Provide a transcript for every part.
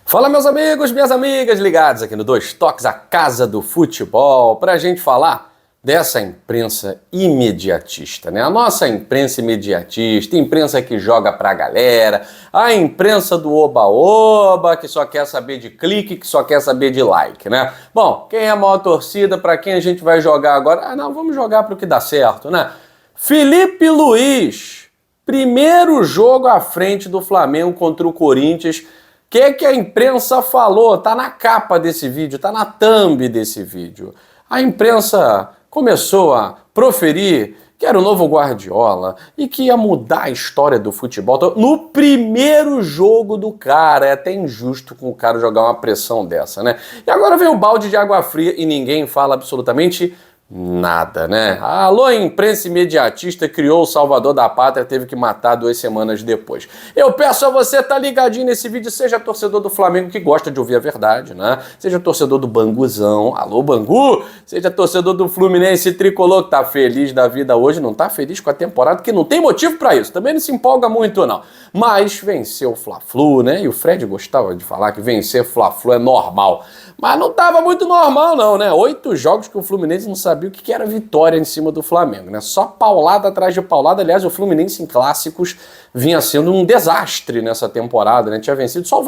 Fala, meus amigos, minhas amigas, ligados aqui no Dois Toques, a casa do futebol, para a gente falar dessa imprensa imediatista, né? A nossa imprensa imediatista, imprensa que joga pra galera, a imprensa do oba-oba, que só quer saber de clique, que só quer saber de like, né? Bom, quem é a maior torcida, para quem a gente vai jogar agora? Ah, não, vamos jogar pro que dá certo, né? Felipe Luiz, primeiro jogo à frente do Flamengo contra o Corinthians. O que a imprensa falou? Tá na capa desse vídeo, tá na thumb desse vídeo. A imprensa começou a proferir que era o novo Guardiola e que ia mudar a história do futebol no primeiro jogo do cara. É até injusto com o cara jogar uma pressão dessa, né? E agora vem o balde de água fria e ninguém fala absolutamente nada, né? Alô, imprensa imediatista, criou o Salvador da Pátria, teve que matar 2 semanas depois. Eu peço a você tá ligadinho nesse vídeo, seja torcedor do Flamengo que gosta de ouvir a verdade, né? Seja torcedor do Banguzão, alô Bangu, seja torcedor do Fluminense tricolor que tá feliz da vida hoje, não tá feliz com a temporada, que não tem motivo pra isso, também não se empolga muito não. Mas venceu o Fla-Flu, né? E o Fred gostava de falar que vencer Fla-Flu é normal. Mas não tava muito normal não, né? 8 jogos que o Fluminense não sabia o que era vitória em cima do Flamengo, né? Só paulada atrás de paulada. Aliás, o Fluminense em clássicos vinha sendo um desastre nessa temporada, né? Tinha vencido só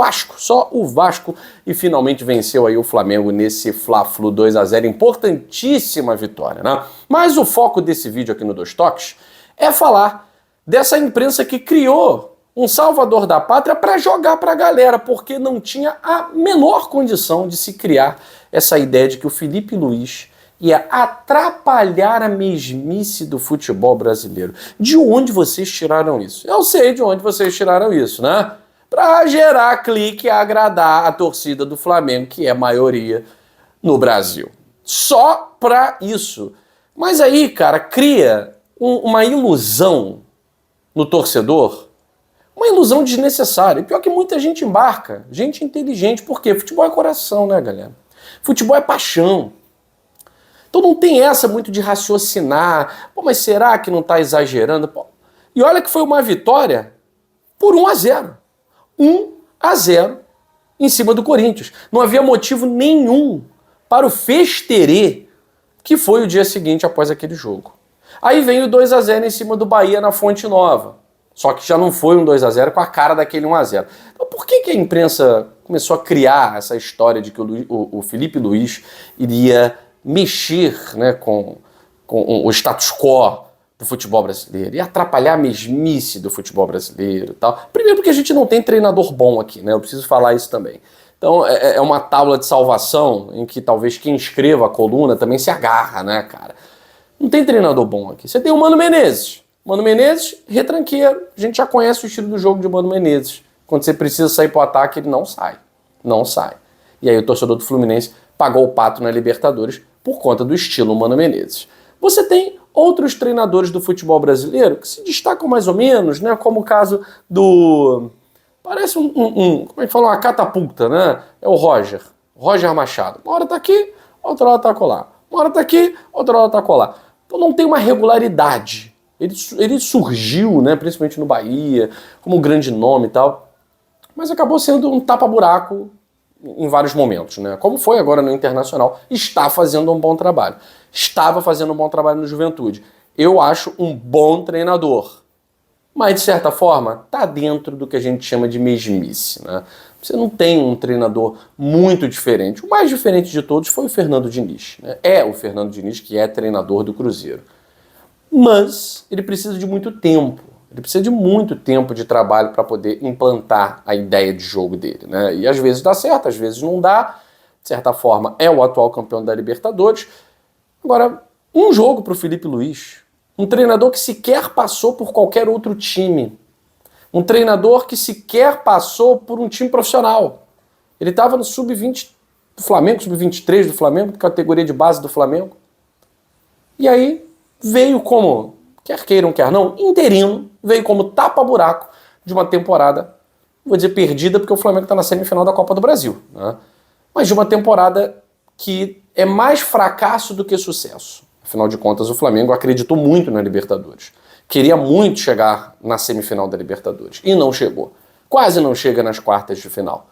o Vasco e finalmente venceu aí o Flamengo nesse Fla-Flu 2-0, importantíssima vitória, né? Mas o foco desse vídeo aqui no Dois Toques é falar dessa imprensa que criou um Salvador da Pátria para jogar para a galera, porque não tinha a menor condição de se criar essa ideia de que o Felipe Luiz ia atrapalhar a mesmice do futebol brasileiro. De onde vocês tiraram isso? Eu sei de onde vocês tiraram isso, né? Para gerar clique e agradar a torcida do Flamengo, que é a maioria no Brasil. Só para isso. Mas aí, cara, cria uma ilusão no torcedor, uma ilusão desnecessária. E pior que muita gente embarca, gente inteligente. Por quê? Futebol é coração, né, galera? Futebol é paixão. Então não tem essa muito de raciocinar. Pô, mas será que não tá exagerando? Pô. E olha que foi uma vitória por 1-0. 1-0 em cima do Corinthians. Não havia motivo nenhum para o festerê que foi o dia seguinte após aquele jogo. Aí vem o 2-0 em cima do Bahia na Fonte Nova. Só que já não foi um 2-0 com a cara daquele 1-0. Então por que a imprensa começou a criar essa história de que o Felipe Luiz iria mexer, né, com o status quo do futebol brasileiro e atrapalhar a mesmice do futebol brasileiro e tal? Primeiro porque a gente não tem treinador bom aqui, né? Eu preciso falar isso também. Então é uma tábua de salvação em que talvez quem escreva a coluna também se agarra, né, cara? Não tem treinador bom aqui. Você tem o Mano Menezes. Mano Menezes, retranqueiro. A gente já conhece o estilo do jogo de Mano Menezes. Quando você precisa sair pro ataque, ele não sai. Não sai. E aí o torcedor do Fluminense pagou o pato na Libertadores por conta do estilo Mano Menezes. Você tem outros treinadores do futebol brasileiro que se destacam mais ou menos, né? Como o caso do... Parece como é que fala? Uma catapulta, né? É o Roger Machado. Uma hora tá aqui, outra hora tá colar. Uma hora tá aqui, outra hora tá colar. Então não tem uma regularidade. Ele surgiu, né, principalmente no Bahia, como um grande nome e tal, mas acabou sendo um tapa-buraco em vários momentos, né? Como foi agora no Internacional, está fazendo um bom trabalho. Estava fazendo um bom trabalho no Juventude. Eu acho um bom treinador, mas de certa forma está dentro do que a gente chama de mesmice, né? Você não tem um treinador muito diferente. O mais diferente de todos foi o Fernando Diniz, né? É o Fernando Diniz que é treinador do Cruzeiro. Mas ele precisa de muito tempo. Ele precisa de muito tempo de trabalho para poder implantar a ideia de jogo dele, né? E às vezes dá certo, às vezes não dá. De certa forma, é o atual campeão da Libertadores. Agora, um jogo para o Felipe Luiz. Um treinador que sequer passou por qualquer outro time. Um treinador que sequer passou por um time profissional. Ele estava no sub-20 do Flamengo, sub-23 do Flamengo, categoria de base do Flamengo. E aí veio como, quer queiram, quer não, interino, veio como tapa-buraco de uma temporada, vou dizer perdida, porque o Flamengo está na semifinal da Copa do Brasil, né? Mas de uma temporada que é mais fracasso do que sucesso. Afinal de contas, o Flamengo acreditou muito na Libertadores. Queria muito chegar na semifinal da Libertadores. E não chegou. Quase não chega nas quartas de final.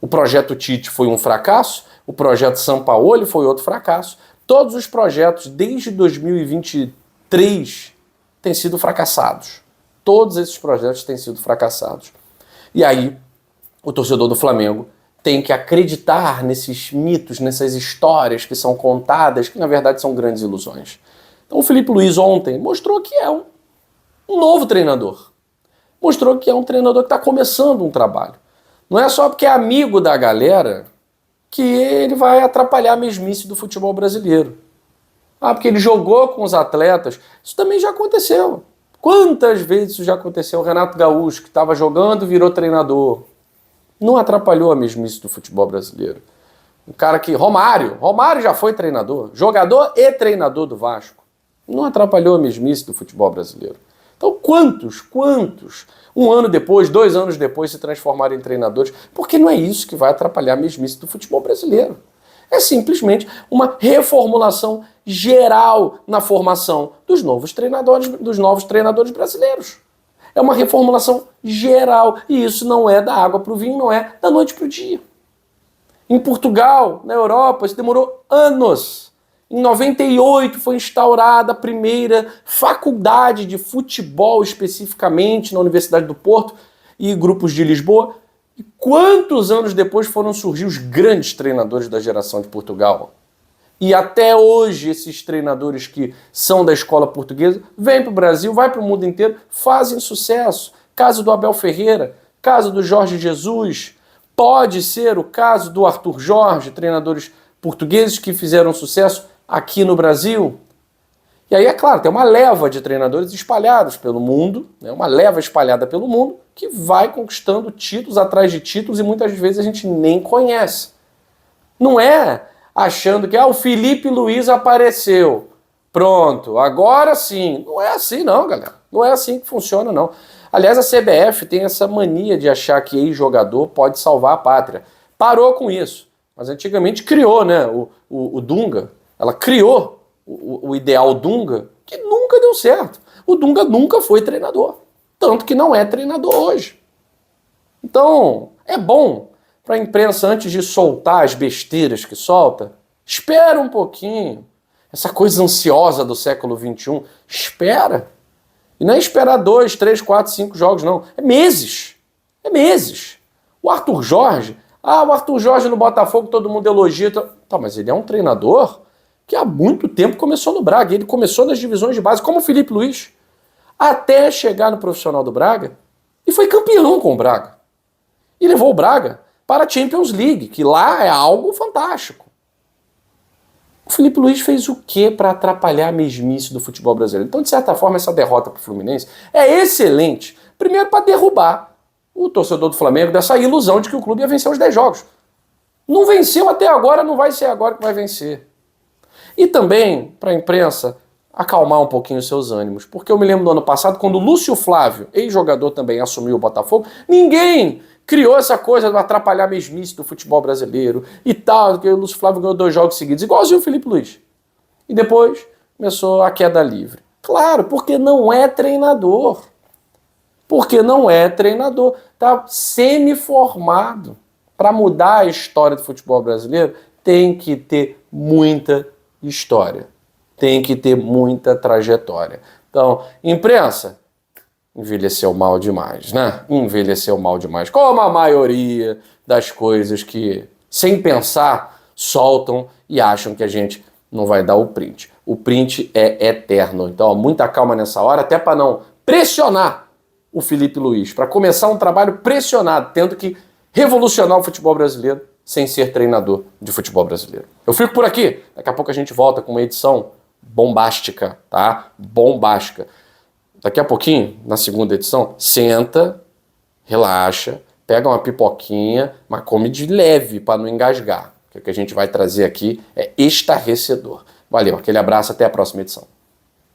O projeto Tite foi um fracasso, o projeto Sampaoli foi outro fracasso. Todos os projetos desde 2023 têm sido fracassados. Todos esses projetos têm sido fracassados. E aí, o torcedor do Flamengo tem que acreditar nesses mitos, nessas histórias que são contadas, que na verdade são grandes ilusões. Então o Felipe Luiz ontem mostrou que é um novo treinador. Mostrou que é um treinador que está começando um trabalho. Não é só porque é amigo da galera que ele vai atrapalhar a mesmice do futebol brasileiro. Ah, porque ele jogou com os atletas. Isso também já aconteceu. Quantas vezes isso já aconteceu? O Renato Gaúcho, que estava jogando, virou treinador. Não atrapalhou a mesmice do futebol brasileiro. Um cara que... Romário já foi treinador. Jogador e treinador do Vasco. Não atrapalhou a mesmice do futebol brasileiro. Então quantos, um ano depois, 2 anos depois, se transformaram em treinadores? Porque não é isso que vai atrapalhar a mesmice do futebol brasileiro. É simplesmente uma reformulação geral na formação dos novos treinadores brasileiros. É uma reformulação geral. E isso não é da água para o vinho, não é da noite para o dia. Em Portugal, na Europa, isso demorou anos. Em 98 foi instaurada a primeira faculdade de futebol, especificamente na Universidade do Porto e grupos de Lisboa. E quantos anos depois foram surgir os grandes treinadores da geração de Portugal? E até hoje esses treinadores que são da escola portuguesa vêm para o Brasil, vai para o mundo inteiro, fazem sucesso. Caso do Abel Ferreira, caso do Jorge Jesus, pode ser o caso do Arthur Jorge, treinadores portugueses que fizeram sucesso aqui no Brasil. E aí, é claro, tem uma leva de treinadores espalhados pelo mundo, né, uma leva espalhada pelo mundo, que vai conquistando títulos atrás de títulos e muitas vezes a gente nem conhece. Não é achando que o Felipe Luiz apareceu. Pronto, agora sim. Não é assim não, galera. Não é assim que funciona, não. Aliás, a CBF tem essa mania de achar que ex-jogador pode salvar a pátria. Parou com isso. Mas antigamente criou, né, o Dunga. Ela criou o ideal Dunga, que nunca deu certo. O Dunga nunca foi treinador. Tanto que não é treinador hoje. Então, é bom para a imprensa, antes de soltar as besteiras que solta, espera um pouquinho. Essa coisa ansiosa do século XXI, espera. E não é esperar 2, 3, 4, 5 jogos, não. É meses. É meses. O Arthur Jorge... o Arthur Jorge no Botafogo, todo mundo elogia. Tá, mas ele é um treinador que há muito tempo começou no Braga. Ele começou nas divisões de base, como o Felipe Luiz, até chegar no profissional do Braga e foi campeão com o Braga. E levou o Braga para a Champions League, que lá é algo fantástico. O Felipe Luiz fez o quê para atrapalhar a mesmice do futebol brasileiro? Então, de certa forma, essa derrota para o Fluminense é excelente. Primeiro, para derrubar o torcedor do Flamengo dessa ilusão de que o clube ia vencer os 10 jogos. Não venceu até agora, não vai ser agora que vai vencer. E também, para a imprensa, acalmar um pouquinho os seus ânimos. Porque eu me lembro do ano passado, quando o Lúcio Flávio, ex-jogador também, assumiu o Botafogo, ninguém criou essa coisa de atrapalhar a mesmice do futebol brasileiro e tal, que o Lúcio Flávio ganhou 2 jogos seguidos, igualzinho o Felipe Luiz. E depois começou a queda livre. Claro, porque não é treinador. Porque não é treinador. Está semi-formado. Para mudar a história do futebol brasileiro, tem que ter muita história. Tem que ter muita trajetória. Então, imprensa, envelheceu mal demais, né? Envelheceu mal demais. Como a maioria das coisas que, sem pensar, soltam e acham que a gente não vai dar o print. O print é eterno. Então, muita calma nessa hora, até para não pressionar o Felipe Luiz, para começar um trabalho pressionado, tendo que revolucionar o futebol brasileiro sem ser treinador de futebol brasileiro. Eu fico por aqui. Daqui a pouco a gente volta com uma edição bombástica, tá? Bombástica. Daqui a pouquinho, na segunda edição, senta, relaxa, pega uma pipoquinha, mas come de leve para não engasgar. O que a gente vai trazer aqui é estarrecedor. Valeu, aquele abraço, até a próxima edição.